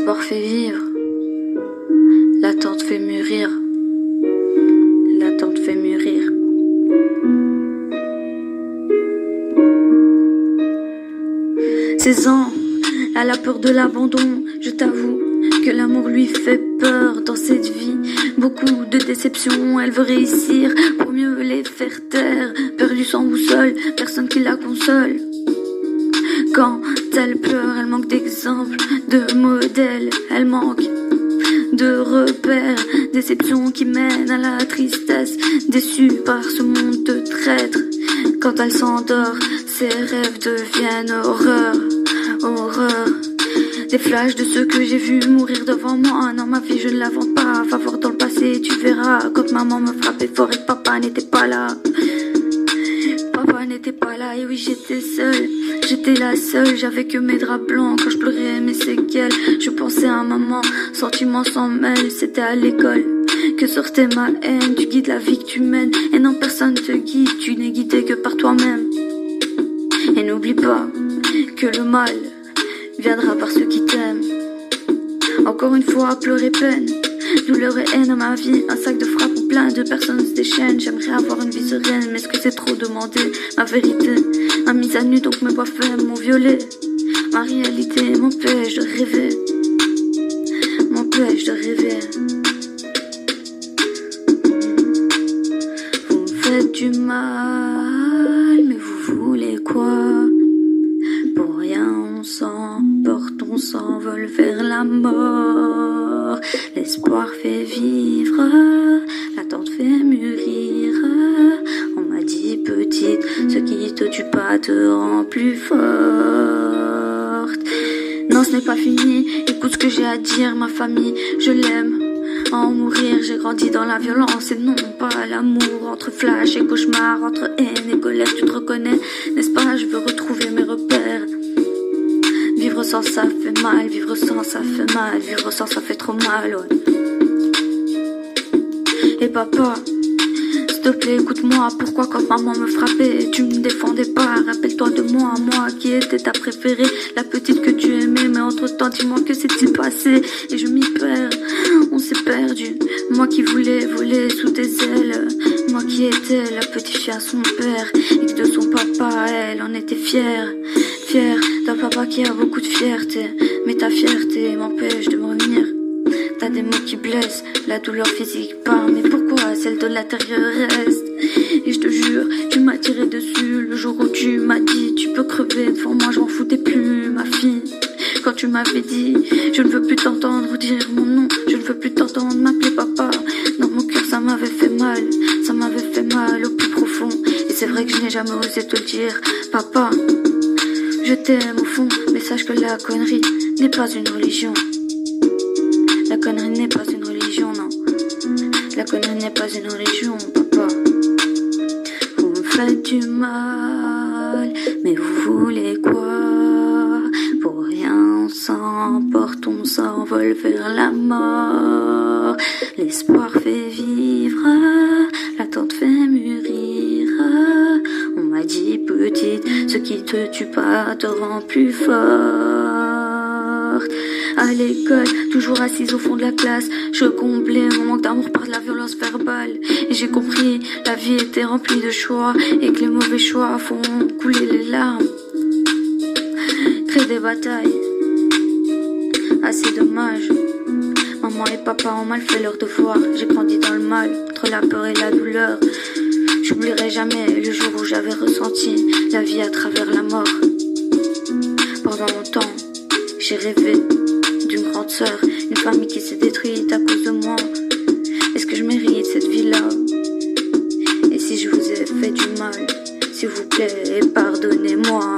L'espoir fait vivre, l'attente fait mûrir, l'attente fait mûrir. 16 ans, elle a peur de l'abandon, je t'avoue que l'amour lui fait peur dans cette vie. Beaucoup de déceptions, elle veut réussir pour mieux les faire taire. Perdue sans boussole, personne qui la console. Quand elle pleure, elle manque d'exemples, de modèles, elle manque de repères. Déception qui mène à la tristesse, déçue par ce monde de traîtres. Quand elle s'endort, ses rêves deviennent horreur, horreur. Des flashs de ceux que j'ai vus mourir devant moi. Non, ma vie je ne l'invente pas, va voir dans le passé, tu verras. Quand maman me frappait fort et que papa n'était pas là. Papa n'était pas là, et oui j'étais seule, j'étais la seule, j'avais que mes draps blancs quand je pleurais mes séquelles. Je pensais à maman, sentiments sans mêle, c'était à l'école que sortait ma haine. Tu guides la vie que tu mènes, et non personne te guide, tu n'es guidé que par toi-même. Et n'oublie pas que le mal viendra par ceux qui t'aiment. Encore une fois, pleurer peine, douleur et haine à ma vie, un sac de frappe où plein de personnes se déchaînent. J'aimerais avoir une vie sereine, mais est-ce que c'est trop demandé? Ma vérité m'a mise à nu, donc mes voix faibles m'ont violée. Ma réalité m'empêche de rêver, m'empêche de rêver. Vous me faites du mal, mais vous voulez quoi? Pour rien on s'emporte, on s'envole vers la mort. L'espoir fait vivre, l'attente fait mûrir. On m'a dit petite, ce qui te tue pas te rend plus forte. Non, ce n'est pas fini, écoute ce que j'ai à dire. Ma famille, je l'aime, en mourir. J'ai grandi dans la violence et non pas l'amour. Entre flash et cauchemar, entre haine et colère. Tu te reconnais, n'est-ce pas? Je veux retrouver mes repères. Vivre sans ça fait mal, vivre sans ça fait mal, vivre sans ça fait trop mal, ouais. Et papa, s'il te plaît écoute-moi, pourquoi quand maman me frappait, tu me défendais pas? Rappelle-toi de moi, moi qui étais ta préférée, la petite que tu aimais, mais entre temps dis-moi que s'est-il passé? Et je m'y perds, on s'est perdu, moi qui voulais voler sous tes ailes, moi qui étais la petite fille à son père, et que de son papa elle en était fière. Fière d'un papa qui a beaucoup de fierté, mais ta fierté m'empêche de me revenir. T'as des mots qui blessent, la douleur physique part, mais pourquoi celle de l'intérieur reste? Et je te jure, tu m'as tiré dessus le jour où tu m'as dit tu peux crever devant moi, je m'en foutais plus ma fille. Quand tu m'avais dit je ne veux plus t'entendre dire mon nom, je ne veux plus t'entendre m'appeler papa. Dans mon cœur ça m'avait fait mal, ça m'avait fait mal au plus profond. Et c'est vrai que je n'ai jamais osé te le dire, papa. Je t'aime au fond, mais sache que la connerie n'est pas une religion. La connerie n'est pas une religion, non. La connerie n'est pas une religion, papa. Vous me faites du mal, mais vous voulez quoi? Pour rien on s'emporte, on s'envole vers la mort. L'espoir fait vivre, l'attente fait mûrir. On m'a dit petite, ce qui te tue pas te rend plus forte. À l'école, toujours assise au fond de la classe, je comblais mon manque d'amour par de la violence verbale. Et j'ai compris, la vie était remplie de choix, et que les mauvais choix font couler les larmes, créent des batailles. Assez dommage. Maman et papa ont mal fait leur devoir. J'ai grandi dans le mal, entre la peur et la douleur. J'oublierai jamais le jour où j'avais ressenti la vie à travers la mort. Pendant longtemps, j'ai rêvé d'une grande sœur, une famille qui s'est détruite à cause de moi. Est-ce que je mérite cette vie-là? Et si je vous ai fait du mal, s'il vous plaît, pardonnez-moi.